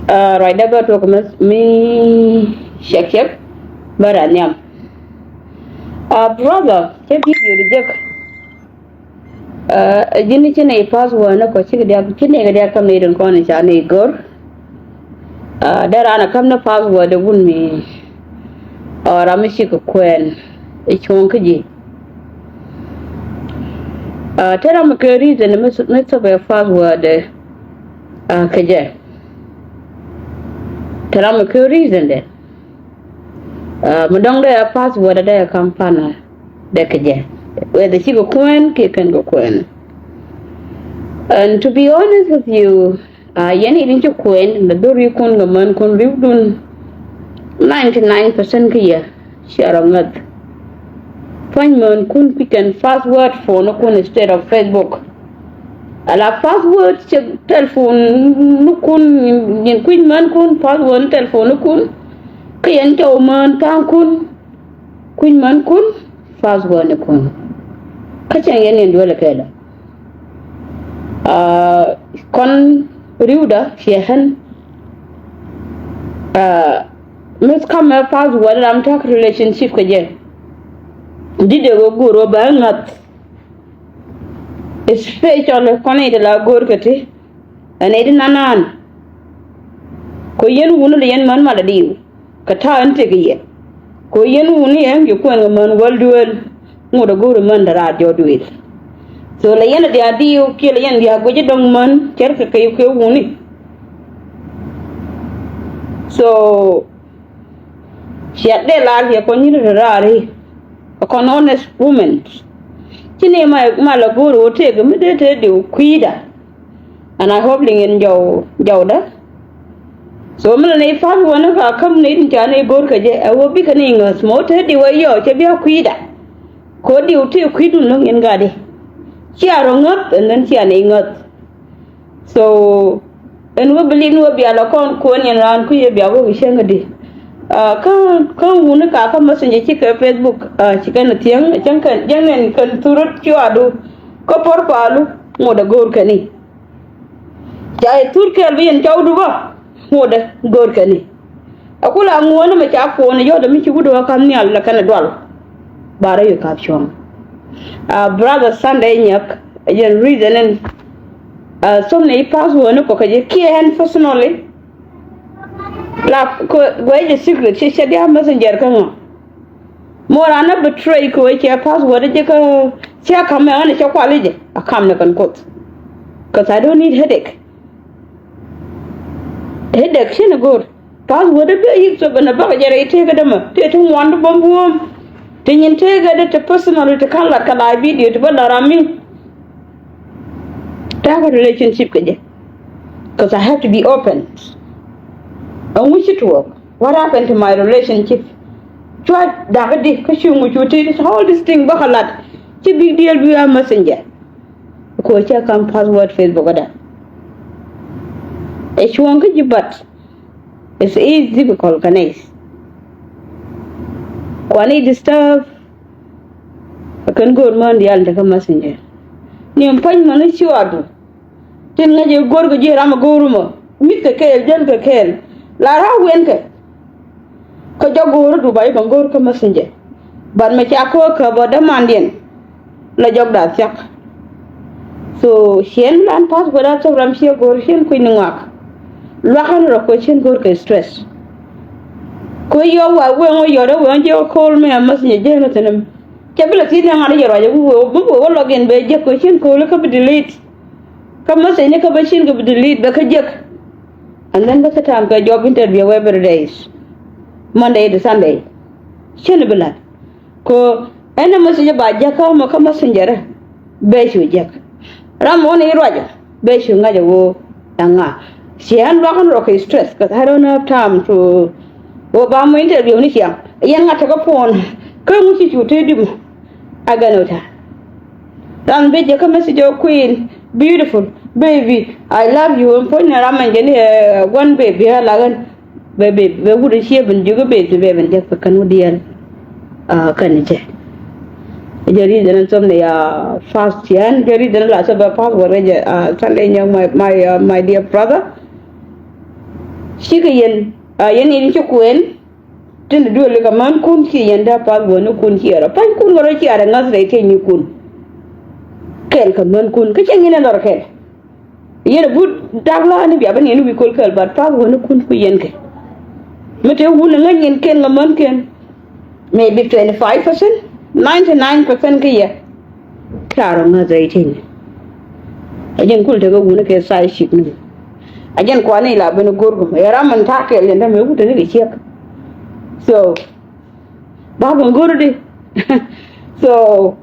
Right now, talk me shake baranyam. Brother, check video the jack. Jini chene password na ko chike dia chene ga dia kam ne don ko ni cha ne gor. Dara na kam na password gun mi. Ramishi ko kwen. E chon kaji. Tera me ke reason me so be password kaje. Tera me ke reason de. Madong de password de kampana de kaje. Whether she go kwen, she can go kwen. And to be honest with you, yani didn't kwen, the door you kun gaman kun ribdun 99% kaya share ngat. Find man kun pick and password for no kun instead of Facebook. Ala password check telephone no kun yin queen man kun password telephone no kun kayan taw man tan kun queen man kun password no kun. Kacang yang dua lekala. Kon riuda siahan. Mes kama password dalam tak relationship kerja. Di dego guru banget. Especially kon itu lah guru kete. Ane itu nanan. Ko yen wunu yen man maladiu. Kata ante kiye. Ko yen wunu yang yukuan man wal duel. Ngoda guru man da radio duel. So la yen dia diu ke la yen dia goje dong man cer ke kayu ke wuni. So siat de la dia ko ni rari. A kon honest woman. Chine ma la guru te ke me de kuida. And I hope lingen jaw da. So mala nei fa wona ka kam nei tin jane gor ka je awo bi ka ni ngas mo te di wa yo che bia kuida. Ko di uti kuidun no ngin gade. Chia ro ngot and then chia nei ngot. So and we believe no bia la kon ko ni ran ku ye bia wo shenga di. Kan wona ka messenger chi ka Facebook chi ka na tiang chang kan jangen kan turut chi adu ko por palu mo da gor ka ni. Jai turkel bien chawdu ba. Moda gor kani akula ngona ma cha ko ne yoda mi ci gudo kam ni alla kana dol bara yu caption brother Sunday nyak yen reason and some ne pass wona ko kaje ki hen personally la ko goye secret ci dia messenger kan mo rana betray ko ci password je ka ci kam me ana ci kwale je akam ne kan kot cuz I don't need headache. Headache shine good. Password be yik so bana ba jare te ga dama te tun wanda bambum tin yin te ga da personal te kala kala video to bala rami ta relationship kaje because I have to be open. I wish it work. What happened to my relationship? Try da di ka shi mu chuti all this thing ba halat ci big deal bi am messenger ko ci kan password Facebook da. H1 but it's easy difficult connect. When it disturb, I can go man the alta messenger. Ni mpany man ci wadu. Tin nga je gor go je ram goruma. Mit ka kel jel ka kel. La ra wen ka. Ko jogoro du bay bangor ka messenger. Ban ma cha ko ka bo da mandien. La jog da sak. So shen lan pass go da so ram shi gor shen ku ni ngak. Lahan ro ko chen gor ke stress ko yo wa we yo do we jo call me amas ni je no tenem ke bla ti na ngari ro je wo login be je ko chen ko ka delete ka mas ni ka ba chen ka delete ba ka je and then ba ka tam ka job interview every days Monday to Sunday chen bla ko ena mas je ba je ka ma ka messenger be shu je ram oni ro je be shu nga je wo tanga sian ba kan rock stress because I don't have time to go ba mo interview ni siang yan ngata ko phone ko mu ci chuté dim aga no ta dan be je ka message queen beautiful baby I love you and point ra man gani one baby la gan baby be wudu ci ben jugo be be ben je kan mu dial kan je jadi dan some ya fast yan jadi dan la so ba password je Sunday my dear brother shi ka yen yen in chu kwen tin du le ka man kun ki yen da pa go no kun ki ara pan kun ngoro ki ara ngas re te ni kun kel ka man kun ka chen ina lor kel yen bu dagla ni bi aban yen bi kol kel ba pa go no kun ku yen ke mete wu na ngen ken la man ken maybe 25%, 99% ke ya claro ngas re te ni ajen kul te go wu na ke sai shik ni ajen kwa ni la ben gorgo era man ta ke le me wuta ni chek so ba go gordi so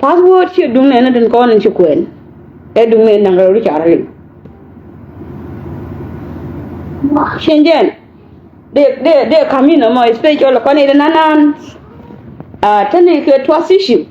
password chi dung ne na den ko nan chi kwen e dung ne nang ro cha rin shenjen de kamina mo special ko ni nanan tani ke twasiship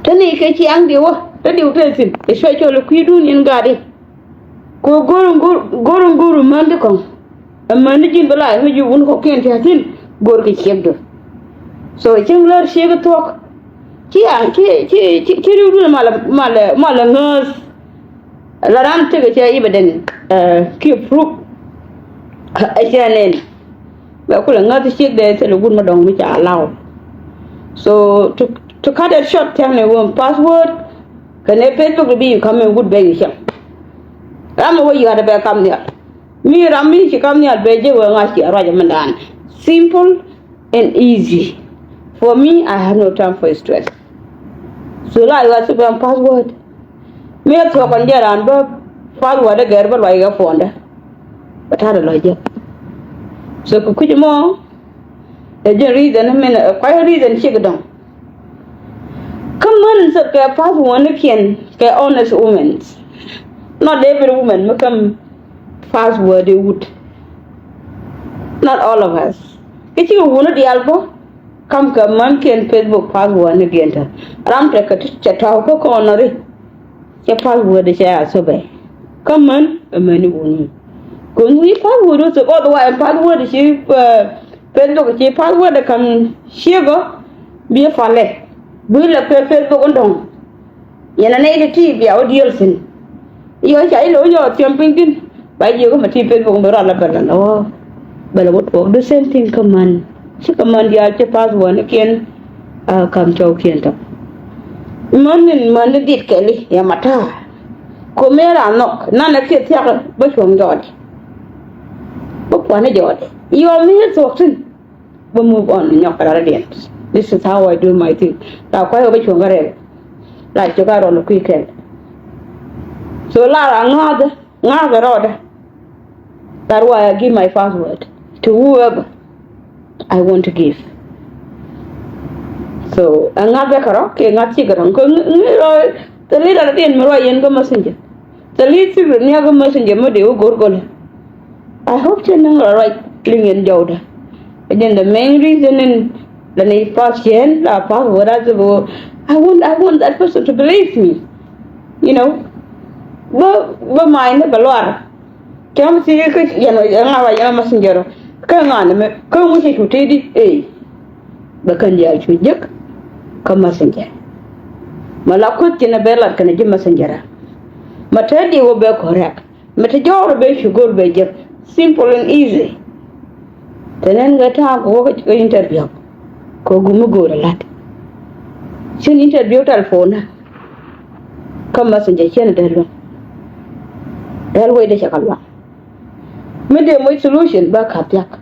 tani ke chi ang diwo ta diw tesin e special ku dun in gadi ko guru man de ko amma ni jin bala mi ju won ko ken tatin gor ke chebdo so jeng lor shega tok ci ru mala ngus la ran te ke ibeden ki proof ajanen ba ko la ngat shek de te lu gun ma dong mi cha law so to cut it short tell me one password can a facebook be coming good baby sham Rama wo you had a come there. Me Rami she come near beje wo ngashi araja mandan. Simple and easy. For me, I have no time for stress. So I was super password. Me to kon jara and password a gerber wa ga fonda. But had a logic. So ku mo a reason men quite reason she go Come on so ke password ken ke honest women. Not every woman become password would. Not all of us. If you want the album, come man can Facebook password again. Ram take a chatao corner. Your password is so bad. Come on, a many woman. Couldn't we password also otherwise password she Facebook she password come shiver be a fale. Will a Facebook on down. Yana native TV audio sin. Yo chạy lối yo tiêm pin tin bây giờ có mà thi Facebook đó là bela no bela what work the same thing command chứ command ya chứ password nó kiên cầm châu kiên đó mình đi cái gì ya mata có mấy là nó là kia theo bất thường rồi bất quan nó rồi yo mi hết thuộc tin we move on nhọc cái điện this is how I do my thing tao quay bất thường cái này lại cho cái rồi nó quy kèn so Lara ngada roda. That's why I give my password to whoever I want to give. So ngada karo ke ngati karo ko ngiro the leader den mero yen go messenger. The leader ni go messenger mo de gorgol. I hope you know right ling in joda. And then the main reason in the need passion la password as I want that person to believe me. You know. Bo mind ba loar kam si ke yano nga wa yana messenger ka ngana me ko mu shi tutedi ba kan ya chu jek ka messenger malakut tina bela kan ji messenger mata di wo be correct mata jawro be shugol be jek simple and easy tenen ga ta ko interview ko gumu go lat shin interview telephone ka messenger chen da Railway de chakalwa. Mede mo solution ba kapyak.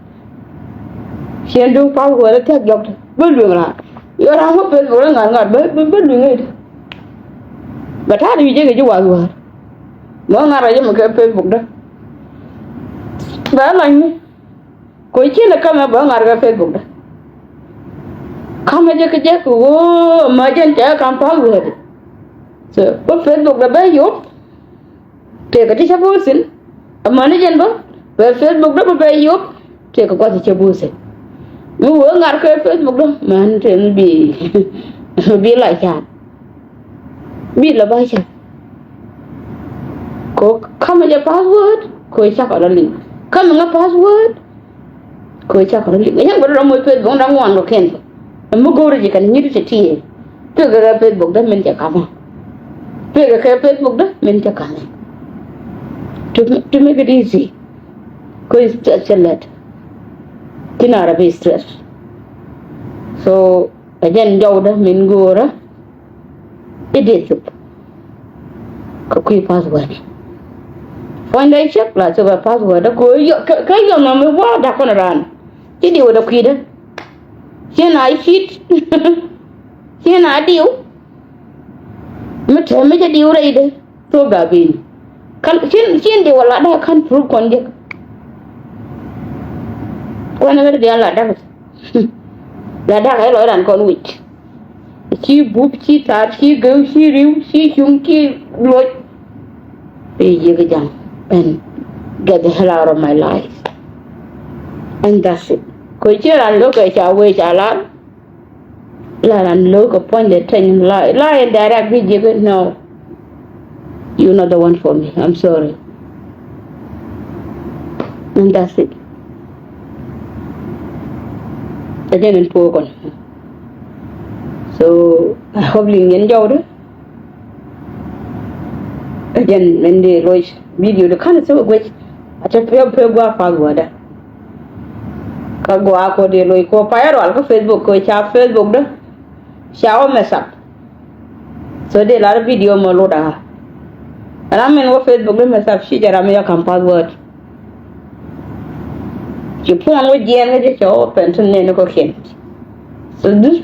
Shendu pa go la tek yok. Bulu ngara. Yo ra mo pe go ngar ba bulu ngai. Ba ta di je ge wa wa. Mo ngara je mo ke Facebook da. Ba lan ko chi na kama ba ngar ga Facebook da. Kama je ke ko ma jen ta kam pa go. So ba Facebook da ba yo. Take a teacher bosin, a manager, where Facebook double by you, take a quantity bosin. You will not care Facebook, man, can be like that. Be la bacha. Come with your password, Koi Chaka link. Coming a password, Koi Chaka link. I have got a room with Facebook, I want to cancel. And Mugore, you can use a tea. Take a Facebook, that meant you come. Take a Facebook, that meant you come. To make it easy. ko stress let kinara be stress so again jawda min gora idethup ko kui password wanda check la so password ko yo ka yo no me wa da kono ran ti di da kui da chena shit chena diu me je diu rai de to ga bin kan chen de wala da kan proof kon je wana ga de la da la da ga lo ran kon wich chi bup chi tar chi go chi riu chi chung chi lo be ye ga jam and get the hell out of my life and that's it ko che ran lo ga cha we cha la ran lo ko point the thing lie and direct we je no you're not the one for me I'm sorry and that's it again in poor con so I hope you enjoy it again when they watch video the kind of so which I just pay go password ka go ko de loy ko payaro al ko Facebook ko cha Facebook da shawo mess up so de la video mo lo da ramen wo Facebook le mess up shi jara me ya kam password you pon wo jen ga je open to ne ko ken so those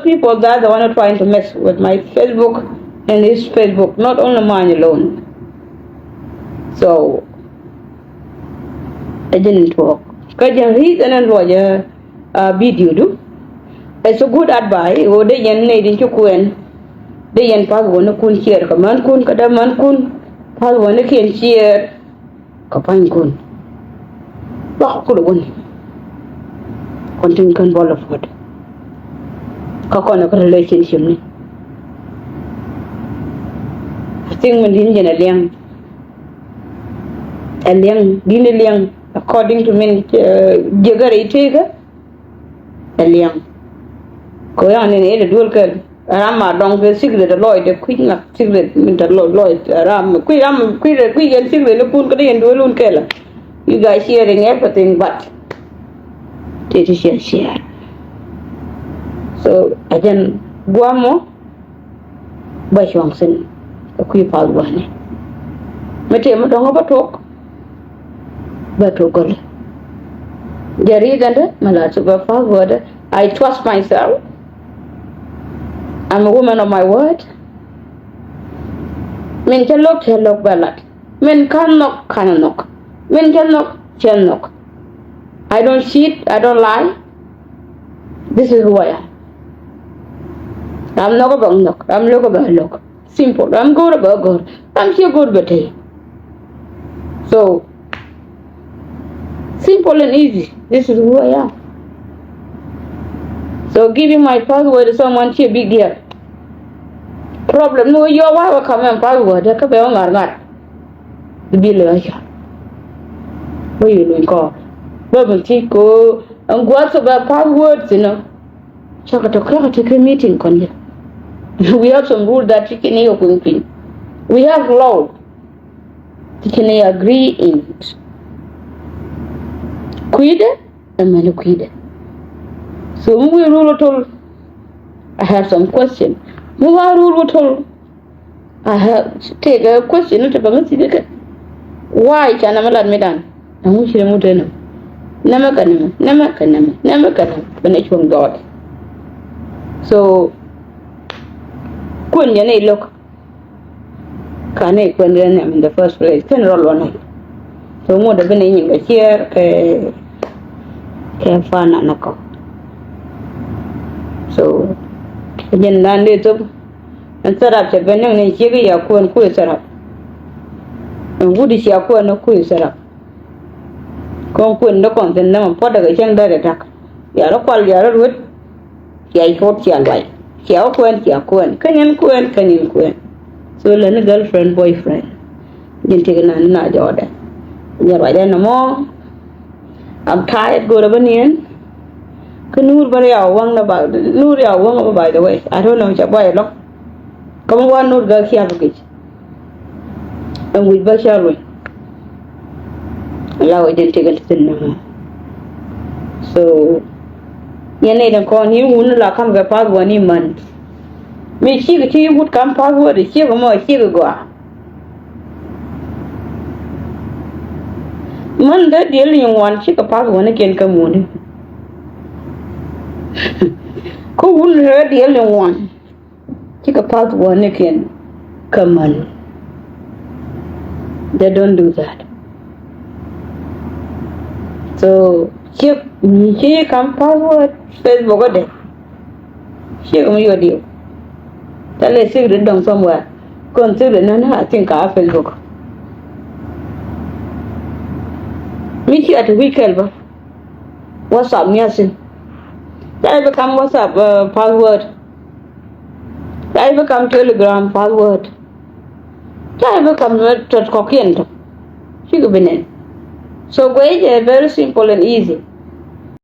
people that the one who trying to mess with my Facebook and his Facebook not only mine alone so I didn't work because the reason and lawyer video do it's a good advice or the yen need in chukuen the yen pas one kun share ka man kun kada man kun pas one ken share ka pan kun ba ku won kontin kan bol of what ka kono ka relationship ni I think when din jena liang according to me jegare itega liang ko ya ne ne dul ka rama dong ke sigre de loy de queen na sigre min ta loy ram gen sigre le kun ka den dulun kela you guys sharing everything but it is share so again guamo ba shwang sin ku pa wane mete mo dongo ba tok jari ganda mala to ba forward I trust myself I'm a woman of my word men chalok balat men kanok men chalok I don't cheat I don't lie this is who I am I'm not a bang knock I'm look about look simple I'm good about good I'm here good but so simple and easy this is who I am so giving my password to someone is a big deal problem no your wife come and password ka be ngar the bill ya what you doing call bubble tea ko and go to the passwords chaka to crack take a meeting kon we have some rules that you can hear we have law you can agree in it quide and man quide so we rule at all I have some question we rule at all I have take a question to bangi dike why chana malad medan amu shire mutena nama kanama bane chon god so kun ne look kane kun ne in the first place can roll one so mo da bane yin ga share ke fana nako so jen nan de to an sarap ce ganin ne shi ya kun ku sarap an gudu shi ya kun ku sarap kon kun da kon tan nan fa daga can da tak ya ra kwal ya ra rut ya yi hot ya lai ya kun kanin so le ne girlfriend boyfriend jin te na joda ya ba da no mo I'm tired go to banien kanur bare ya wang na ba nur ya wang by the way I don't know cha boy lock come one nur ga kia bukich and with ba shalwe allow identity tin so yana da kon yi wun la kam ga password ni man me shi ga ti wut kam password shi ga mo shi ga gwa man da del yin wan shi ga password ne ken kam mun ko wun da del yin wan shi ga password ne ken kam man they don't do that so she come password Facebook ade she come you deal tell her secret down somewhere consider I think I Facebook meet you at the weekend ba WhatsApp me asin I become WhatsApp password I become Telegram password I become to coquin she go be so very simple and easy